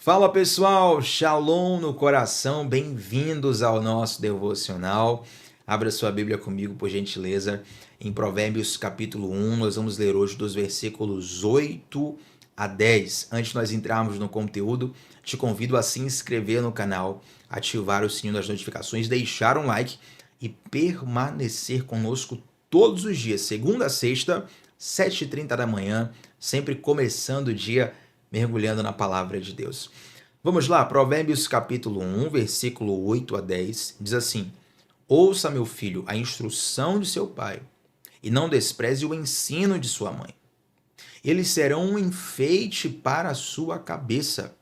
Fala pessoal, Shalom no coração, bem-vindos ao nosso devocional. Abra sua Bíblia comigo, por gentileza, em Provérbios capítulo 1. Nós vamos ler hoje dos versículos 8 a 10. Antes de nós entrarmos no conteúdo, te convido a se inscrever no canal, ativar o sininho das notificações, deixar um like e permanecer conosco todos os dias, segunda a sexta, 7h30 da manhã, sempre começando o dia mergulhando na palavra de Deus. Vamos lá, Provérbios capítulo 1, versículo 8 a 10, diz assim: Ouça, meu filho, a instrução de seu pai, e não despreze o ensino de sua mãe. Eles serão um enfeite para a sua cabeça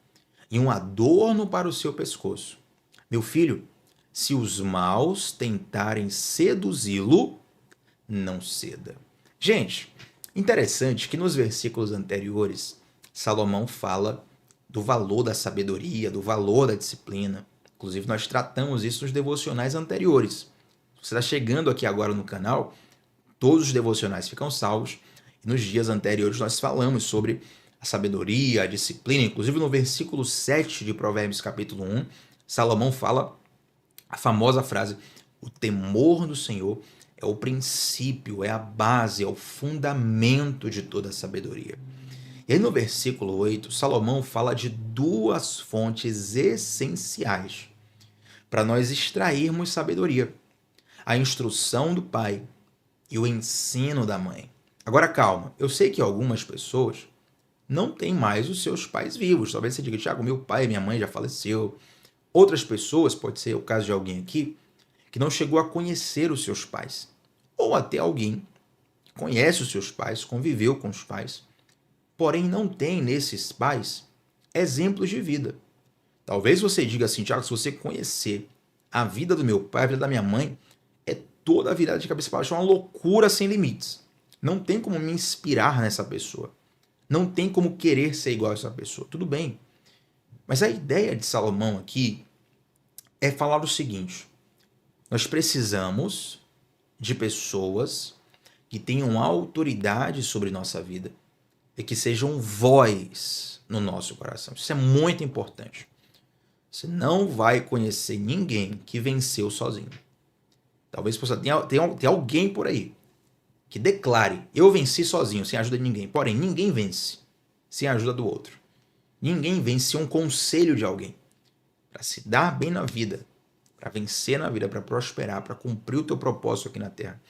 e um adorno para o seu pescoço. Meu filho, se os maus tentarem seduzi-lo, não ceda. Gente, interessante que nos versículos anteriores, Salomão fala do valor da sabedoria, do valor da disciplina. Inclusive, nós tratamos isso nos devocionais anteriores. Se você está chegando aqui agora no canal, todos os devocionais ficam salvos. E nos dias anteriores nós falamos sobre a sabedoria, a disciplina. Inclusive, no versículo 7 de Provérbios capítulo 1, Salomão fala a famosa frase: o temor do Senhor é o princípio, é a base, é o fundamento de toda a sabedoria. E aí no versículo 8, Salomão fala de duas fontes essenciais para nós extrairmos sabedoria: a instrução do pai e o ensino da mãe. Agora calma, eu sei que algumas pessoas não têm mais os seus pais vivos. Talvez você diga: Tiago, meu pai e minha mãe já faleceu. Outras pessoas, pode ser o caso de alguém aqui, que não chegou a conhecer os seus pais. Ou até alguém que conhece os seus pais, conviveu com os pais, porém não tem nesses pais exemplos de vida. Talvez você diga assim: Tiago, se você conhecer a vida do meu pai, a vida da minha mãe, é toda a virada de cabeça para baixo, é uma loucura sem limites. Não tem como me inspirar nessa pessoa. Não tem como querer ser igual a essa pessoa. Tudo bem. Mas a ideia de Salomão aqui é falar o seguinte: nós precisamos de pessoas que tenham autoridade sobre nossa vida e que sejam voz no nosso coração. Isso é muito importante. Você não vai conhecer ninguém que venceu sozinho. Talvez você tenha alguém por aí que declare: eu venci sozinho, sem a ajuda de ninguém. Porém, ninguém vence sem a ajuda do outro. Ninguém vence sem um conselho de alguém. Para se dar bem na vida, para vencer na vida, para prosperar, para cumprir o teu propósito aqui na Terra,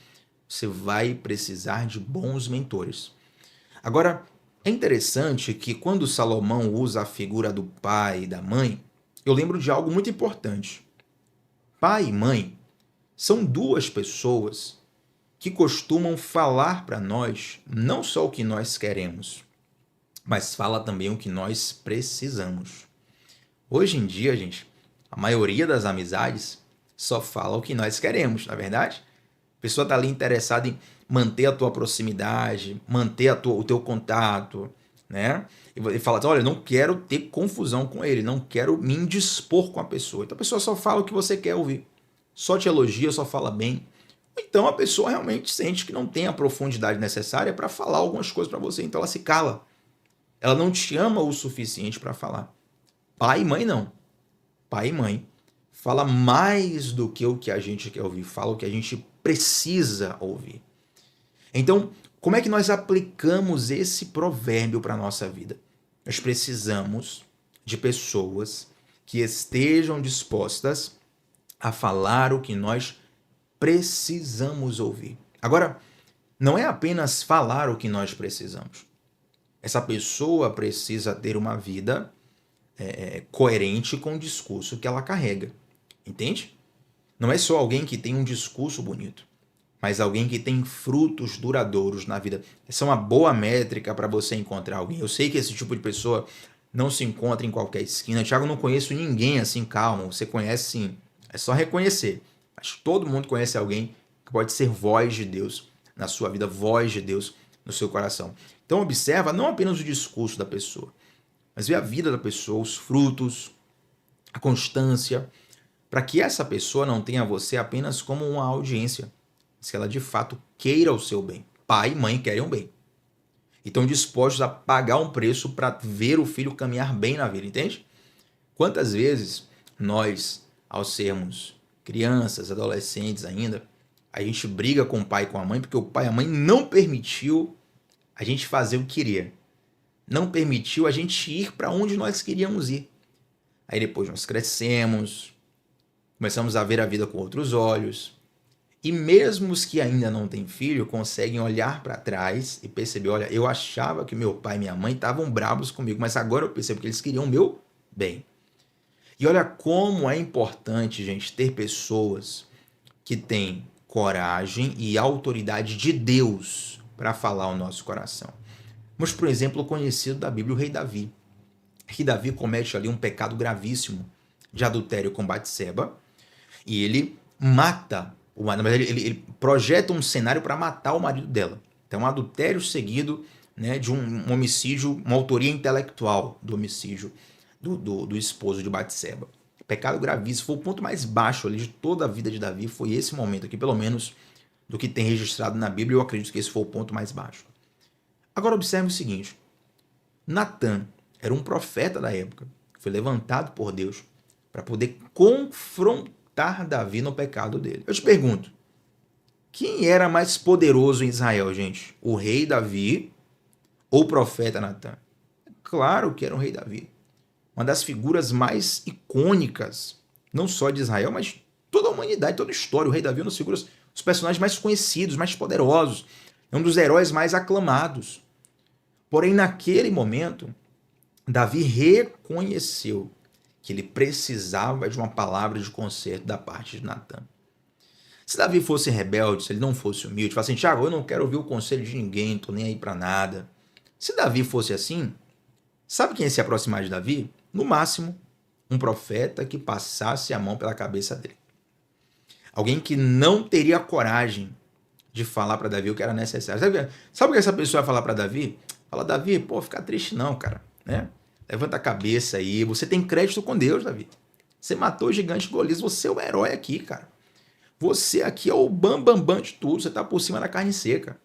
você vai precisar de bons mentores. Agora, é interessante que quando Salomão usa a figura do pai e da mãe, eu lembro de algo muito importante. Pai e mãe são duas pessoas que costumam falar para nós não só o que nós queremos, mas fala também o que nós precisamos. Hoje em dia, gente, a maioria das amizades só fala o que nós queremos, não é verdade? A pessoa está ali interessada em manter a tua proximidade, manter o teu contato, né? E fala assim: olha, não quero ter confusão com ele, não quero me indispor com a pessoa. Então a pessoa só fala o que você quer ouvir, só te elogia, só fala bem. Então a pessoa realmente sente que não tem a profundidade necessária para falar algumas coisas para você, então ela se cala. Ela não te ama o suficiente para falar. Pai e mãe não. Pai e mãe fala mais do que o que a gente quer ouvir, fala o que a gente precisa ouvir. Então, como é que nós aplicamos esse provérbio para a nossa vida? Nós precisamos de pessoas que estejam dispostas a falar o que nós precisamos ouvir. Agora, não é apenas falar o que nós precisamos. Essa pessoa precisa ter uma vida coerente com o discurso que ela carrega. Entende? Não é só alguém que tem um discurso bonito, mas alguém que tem frutos duradouros na vida. Essa é uma boa métrica para você encontrar alguém. Eu sei que esse tipo de pessoa não se encontra em qualquer esquina. Tiago, não conheço ninguém assim. Calma, você conhece sim. É só reconhecer. Mas todo mundo conhece alguém que pode ser voz de Deus na sua vida, voz de Deus no seu coração. Então observa não apenas o discurso da pessoa, mas vê a vida da pessoa, os frutos, a constância, para que essa pessoa não tenha você apenas como uma audiência, mas que ela de fato queira o seu bem. Pai e mãe querem o bem. E estão dispostos a pagar um preço para ver o filho caminhar bem na vida, entende? Quantas vezes nós, ao sermos crianças, adolescentes ainda, a gente briga com o pai e com a mãe porque o pai e a mãe não permitiu a gente fazer o que queria. Não permitiu a gente ir para onde nós queríamos ir. Aí depois nós crescemos, começamos a ver a vida com outros olhos. E mesmo os que ainda não têm filho conseguem olhar para trás e perceber, olha, eu achava que meu pai e minha mãe estavam bravos comigo, mas agora eu percebo que eles queriam o meu bem. E olha como é importante, gente, ter pessoas que têm coragem e autoridade de Deus para falar ao nosso coração. Vamos, por exemplo, o conhecido da Bíblia, o rei Davi. O rei Davi comete ali um pecado gravíssimo de adultério com Batseba e ele mata, na verdade, ele projeta um cenário para matar o marido dela. Então, um adultério seguido, né, de um homicídio, uma autoria intelectual do homicídio do esposo de Batseba. Pecado gravíssimo, foi o ponto mais baixo ali de toda a vida de Davi, foi esse momento aqui, pelo menos do que tem registrado na Bíblia, eu acredito que esse foi o ponto mais baixo. Agora observe o seguinte, Natã era um profeta da época, foi levantado por Deus para poder confrontar Davi no pecado dele. Eu te pergunto, quem era mais poderoso em Israel, gente? O rei Davi ou o profeta Natã? Claro que era o rei Davi. Uma das figuras mais icônicas, não só de Israel, mas toda a humanidade, toda a história. O rei Davi é uma das figuras, os personagens mais conhecidos, mais poderosos. É um dos heróis mais aclamados. Porém, naquele momento, Davi reconheceu que ele precisava de uma palavra de conserto da parte de Natã. Se Davi fosse rebelde, se ele não fosse humilde, falasse assim, Tiago, eu não quero ouvir o conselho de ninguém, não estou nem aí para nada. Se Davi fosse assim, sabe quem ia se aproximar de Davi? No máximo, um profeta que passasse a mão pela cabeça dele. Alguém que não teria coragem de falar para Davi o que era necessário. Sabe o que essa pessoa ia falar para Davi? Fala, Davi, pô, fica triste não, cara, né? Levanta a cabeça aí, você tem crédito com Deus, Davi. Você matou o gigante Golias, você é o herói aqui, cara. Você aqui é o bambambam de tudo, você tá por cima da carne seca.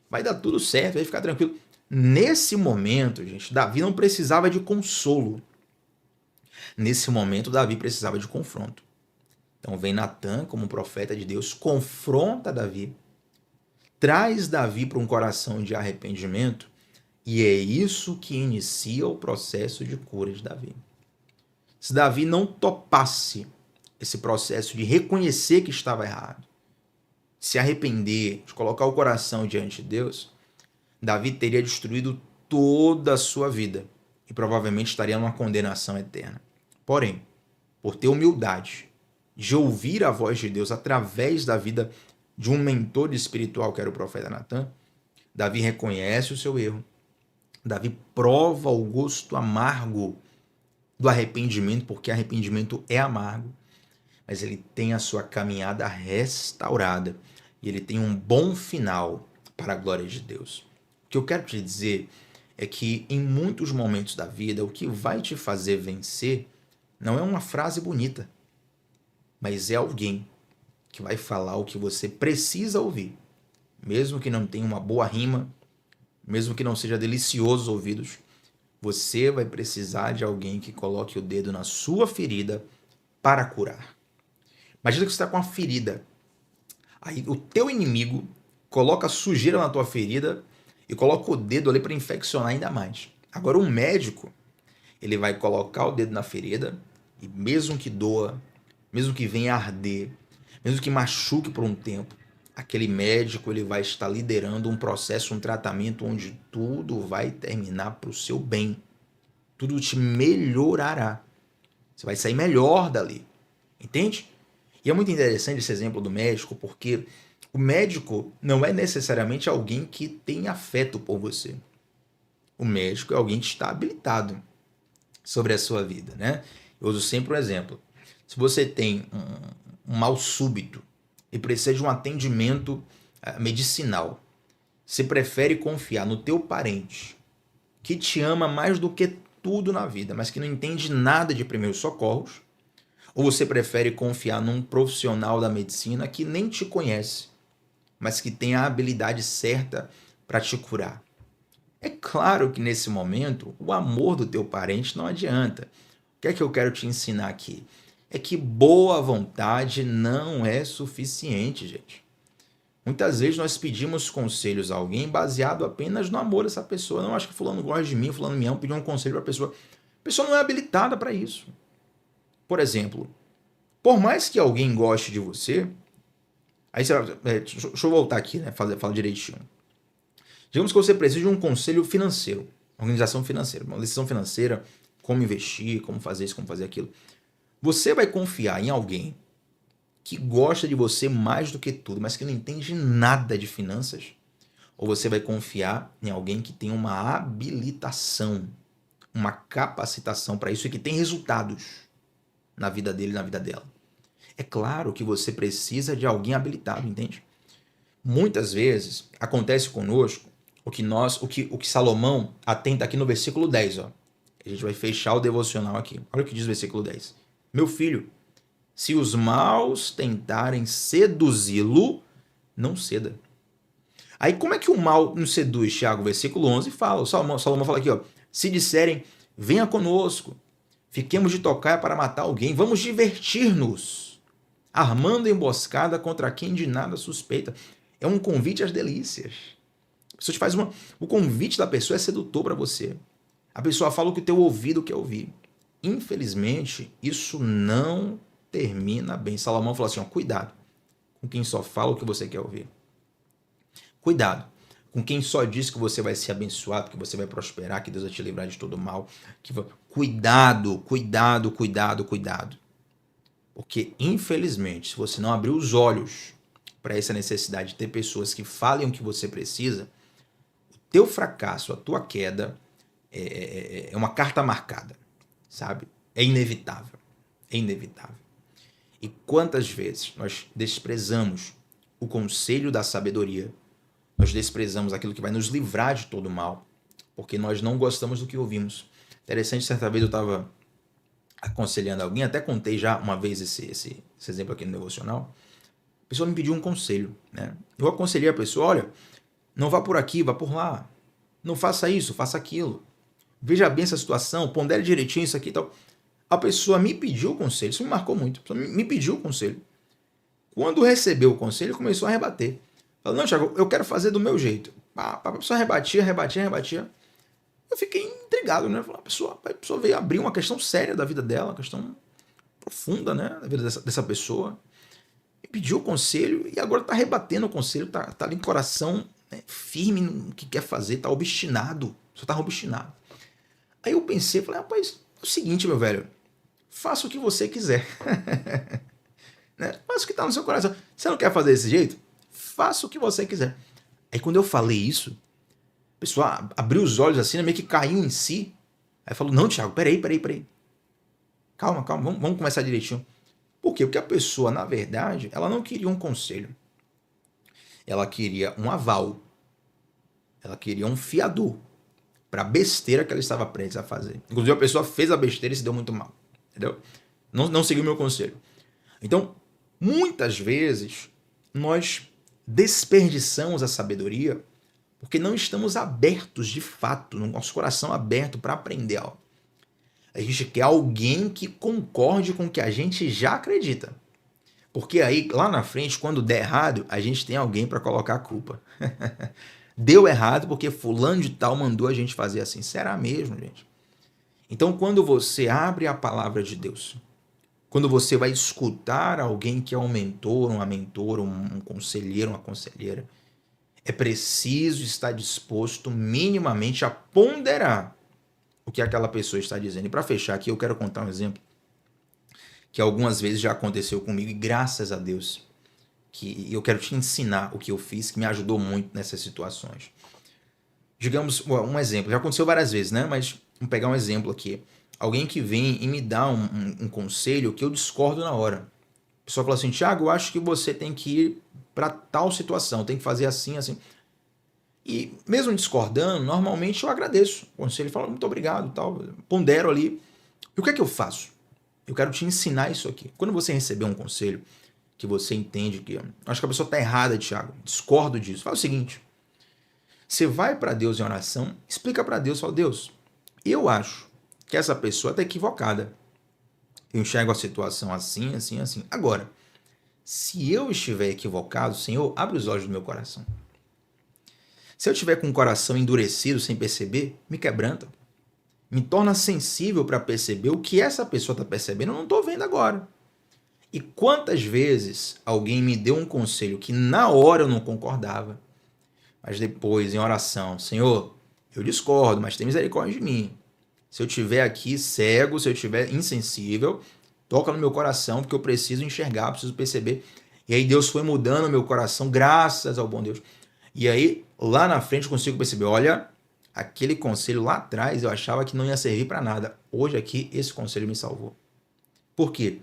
Vai dar tudo certo, vai ficar tranquilo. Nesse momento, gente, Davi não precisava de consolo. Nesse momento, Davi precisava de confronto. Então vem Natã, como profeta de Deus, confronta Davi, traz Davi para um coração de arrependimento, e é isso que inicia o processo de cura de Davi. Se Davi não topasse esse processo de reconhecer que estava errado, se arrepender, de colocar o coração diante de Deus, Davi teria destruído toda a sua vida e provavelmente estaria numa condenação eterna. Porém, por ter humildade de ouvir a voz de Deus através da vida de um mentor espiritual, que era o profeta Natã, Davi reconhece o seu erro. Davi prova o gosto amargo do arrependimento, porque arrependimento é amargo, mas ele tem a sua caminhada restaurada e ele tem um bom final para a glória de Deus. O que eu quero te dizer é que em muitos momentos da vida, o que vai te fazer vencer não é uma frase bonita, mas é alguém que vai falar o que você precisa ouvir, mesmo que não tenha uma boa rima, mesmo que não seja delicioso aos ouvidos, você vai precisar de alguém que coloque o dedo na sua ferida para curar. Imagina que você está com uma ferida, aí o teu inimigo coloca sujeira na tua ferida e coloca o dedo ali para infeccionar ainda mais. Agora um médico, ele vai colocar o dedo na ferida e mesmo que doa, mesmo que venha arder, mesmo que machuque por um tempo, aquele médico ele vai estar liderando um processo, um tratamento onde tudo vai terminar para o seu bem. Tudo te melhorará. Você vai sair melhor dali. Entende? E é muito interessante esse exemplo do médico, porque o médico não é necessariamente alguém que tem afeto por você. O médico é alguém que está habilitado sobre a sua vida, né? Eu uso sempre um exemplo. Se você tem um mal súbito e precisa de um atendimento medicinal, você prefere confiar no teu parente, que te ama mais do que tudo na vida, mas que não entende nada de primeiros socorros, ou você prefere confiar num profissional da medicina que nem te conhece, mas que tem a habilidade certa para te curar? É claro que nesse momento o amor do teu parente não adianta. que é que eu quero te ensinar aqui? É que boa vontade não é suficiente, gente. Muitas vezes nós pedimos conselhos a alguém baseado apenas no amor dessa pessoa. Não, acho que fulano gosta de mim, fulano me ama, pedir um conselho para a pessoa. A pessoa não é habilitada para isso. Por exemplo, por mais que alguém goste de você, aí você, deixa eu voltar aqui, né? Falar direitinho. Digamos que você precisa de um conselho financeiro, organização financeira, uma decisão financeira, como investir, como fazer isso, como fazer aquilo. Você vai confiar em alguém que gosta de você mais do que tudo, mas que não entende nada de finanças? Ou você vai confiar em alguém que tem uma habilitação, uma capacitação para isso e que tem resultados na vida dele e na vida dela? É claro que você precisa de alguém habilitado, entende? Muitas vezes acontece conosco o que Salomão atenta aqui no versículo 10, ó. A gente vai fechar o devocional aqui. Olha o que diz o versículo 10. Meu filho, se os maus tentarem seduzi-lo, não ceda. Aí como é que o mal nos seduz, Tiago? Versículo 11 fala, Salomão fala aqui, ó, se disserem, venha conosco, fiquemos de tocaia para matar alguém, vamos divertir-nos, armando emboscada contra quem de nada suspeita. É um convite às delícias. A pessoa te faz o convite da pessoa é sedutor para você. A pessoa fala o que o teu ouvido quer ouvir. Infelizmente, isso não termina bem. Salomão falou assim, ó, cuidado com quem só fala o que você quer ouvir. Cuidado com quem só diz que você vai ser abençoado, que você vai prosperar, que Deus vai te livrar de todo mal. Cuidado, cuidado, cuidado, cuidado. Porque, infelizmente, se você não abrir os olhos para essa necessidade de ter pessoas que falem o que você precisa, o teu fracasso, a tua queda é uma carta marcada, sabe? É inevitável. É inevitável. E quantas vezes nós desprezamos o conselho da sabedoria, nós desprezamos aquilo que vai nos livrar de todo mal, porque nós não gostamos do que ouvimos. Interessante, certa vez eu estava aconselhando alguém, até contei já uma vez esse exemplo aqui no devocional. A pessoa me pediu um conselho, né? Eu aconselhei a pessoa, olha, não vá por aqui, vá por lá. Não faça isso, faça aquilo. Veja bem essa situação, pondere direitinho isso aqui e tal. A pessoa me pediu o conselho, isso me marcou muito. A pessoa me pediu o conselho. Quando recebeu o conselho, começou a rebater. Falou, não, Thiago, eu quero fazer do meu jeito. A pessoa rebatia. Eu fiquei intrigado, né? A pessoa veio abrir uma questão séria da vida dela, uma questão profunda, né? Da vida dessa pessoa. Me pediu o conselho e agora está rebatendo o conselho, tá ali em coração, né, firme no que quer fazer, tá obstinado. Só tá obstinado. Aí eu pensei, falei, rapaz, é o seguinte, meu velho, faça o que você quiser. Né? Faça o que está no seu coração. Você não quer fazer desse jeito? Faça o que você quiser. Aí quando eu falei isso, a pessoa abriu os olhos assim, meio que caiu em si. Aí falou, não, Thiago, peraí. Calma, vamos começar direitinho. Por quê? Porque a pessoa, na verdade, ela não queria um conselho. Ela queria um aval. Ela queria um fiador para a besteira que ela estava prestes a fazer. Inclusive, a pessoa fez a besteira e se deu muito mal. Entendeu? Não seguiu o meu conselho. Então, muitas vezes, nós desperdiçamos a sabedoria porque não estamos abertos de fato, no nosso coração aberto para aprender algo. A gente quer alguém que concorde com o que a gente já acredita. Porque aí, lá na frente, quando der errado, a gente tem alguém para colocar a culpa. Deu errado porque fulano de tal mandou a gente fazer assim. Será mesmo, gente? Então, quando você abre a palavra de Deus, quando você vai escutar alguém que é um mentor, uma mentora, um conselheiro, uma conselheira, é preciso estar disposto minimamente a ponderar o que aquela pessoa está dizendo. E para fechar aqui, eu quero contar um exemplo que algumas vezes já aconteceu comigo e graças a Deus que eu quero te ensinar o que eu fiz, que me ajudou muito nessas situações. Digamos, um exemplo, já aconteceu várias vezes, né? Mas vamos pegar um exemplo aqui. Alguém que vem e me dá um conselho que eu discordo na hora. A pessoa fala assim, Thiago, eu acho que você tem que ir para tal situação, tem que fazer assim, assim. E mesmo discordando, normalmente eu agradeço o conselho, falo muito obrigado, tal, pondero ali. E o que é que eu faço? Eu quero te ensinar isso aqui. Quando você receber um conselho que você entende que acho que a pessoa está errada, Thiago, discordo disso, fala o seguinte, você vai para Deus em oração, explica para Deus, fala, Deus, eu acho que essa pessoa está equivocada. Eu enxergo a situação assim, assim, assim. Agora, se eu estiver equivocado, Senhor, abre os olhos do meu coração. Se eu estiver com o coração endurecido sem perceber, me quebranta. Me torna sensível para perceber o que essa pessoa está percebendo, eu não estou vendo agora. E quantas vezes alguém me deu um conselho que na hora eu não concordava, mas depois, em oração, Senhor, eu discordo, mas tem misericórdia de mim. Se eu estiver aqui cego, se eu estiver insensível, toca no meu coração, porque eu preciso enxergar, preciso perceber. E aí Deus foi mudando o meu coração, graças ao bom Deus. E aí, lá na frente, eu consigo perceber, olha, aquele conselho lá atrás eu achava que não ia servir para nada. Hoje aqui, esse conselho me salvou. Por quê?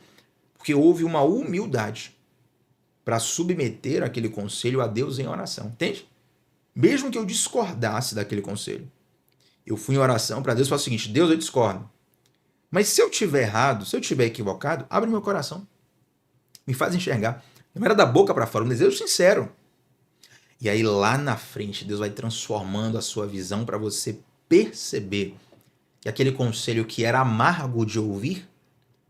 Porque houve uma humildade para submeter aquele conselho a Deus em oração, entende? Mesmo que eu discordasse daquele conselho, eu fui em oração para Deus e falei o seguinte, Deus, eu discordo. Mas se eu tiver errado, se eu tiver equivocado, abre meu coração. Me faz enxergar. Não era da boca para fora, um desejo sincero. E aí lá na frente, Deus vai transformando a sua visão para você perceber que aquele conselho que era amargo de ouvir,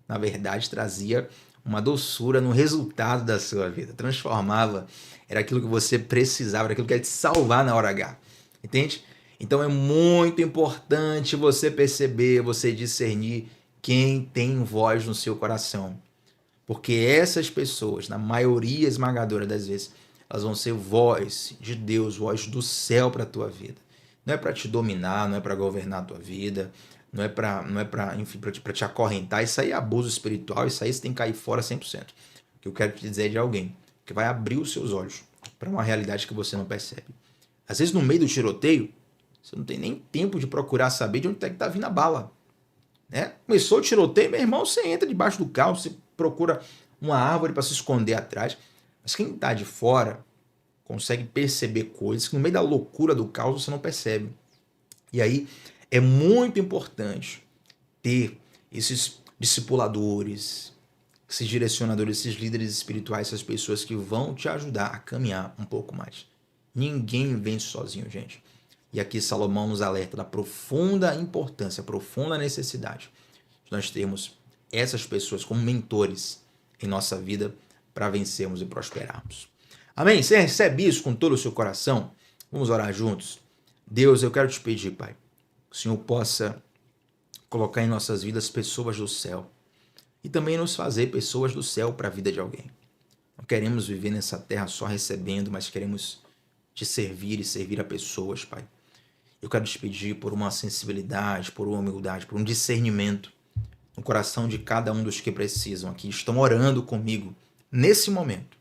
na verdade trazia uma doçura no resultado da sua vida. Transformava, era aquilo que você precisava, era aquilo que ia te salvar na hora H. Entende? Então é muito importante você perceber, você discernir quem tem voz no seu coração. Porque essas pessoas, na maioria esmagadora das vezes, elas vão ser voz de Deus, voz do céu para a tua vida. Não é para te dominar, não é para governar a tua vida, não é para, enfim, para te acorrentar. Isso aí é abuso espiritual, isso aí você tem que cair fora 100%. O que eu quero te dizer é de alguém que vai abrir os seus olhos para uma realidade que você não percebe. Às vezes no meio do tiroteio, você não tem nem tempo de procurar saber de onde é que está vindo a bala. Né? Começou o tiroteio, meu irmão, você entra debaixo do carro, você procura uma árvore para se esconder atrás. Mas quem está de fora consegue perceber coisas que no meio da loucura do caos você não percebe. E aí é muito importante ter esses discipuladores, esses direcionadores, esses líderes espirituais, essas pessoas que vão te ajudar a caminhar um pouco mais. Ninguém vence sozinho, gente. E aqui Salomão nos alerta da profunda importância, profunda necessidade de nós termos essas pessoas como mentores em nossa vida para vencermos e prosperarmos. Amém? Você recebe isso com todo o seu coração? Vamos orar juntos? Deus, eu quero te pedir, Pai, que o Senhor possa colocar em nossas vidas pessoas do céu e também nos fazer pessoas do céu para a vida de alguém. Não queremos viver nessa terra só recebendo, mas queremos te servir e servir a pessoas, Pai. Eu quero te pedir por uma sensibilidade, por uma humildade, por um discernimento no coração de cada um dos que precisam aqui, estão orando comigo nesse momento.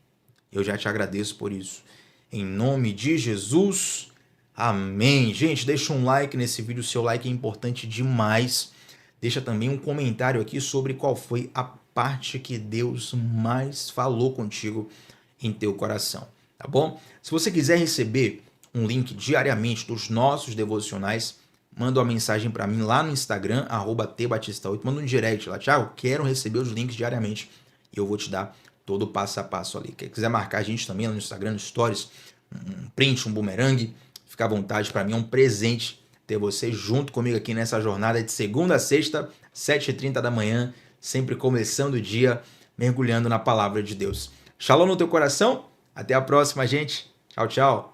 Eu já te agradeço por isso. Em nome de Jesus, amém. Gente, deixa um like nesse vídeo, o seu like é importante demais. Deixa também um comentário aqui sobre qual foi a parte que Deus mais falou contigo em teu coração, tá bom? Se você quiser receber um link diariamente dos nossos devocionais, manda uma mensagem para mim lá no Instagram, @tbatista8, manda um direct lá, Thiago, quero receber os links diariamente e eu vou te dar todo o passo a passo ali. Quem quiser marcar a gente também no Instagram, no Stories, um print, um bumerangue, fica à vontade, para mim é um presente ter você junto comigo aqui nessa jornada de segunda a sexta, 7h30 da manhã, sempre começando o dia, mergulhando na palavra de Deus. Shalom no teu coração, até a próxima, gente. Tchau, tchau.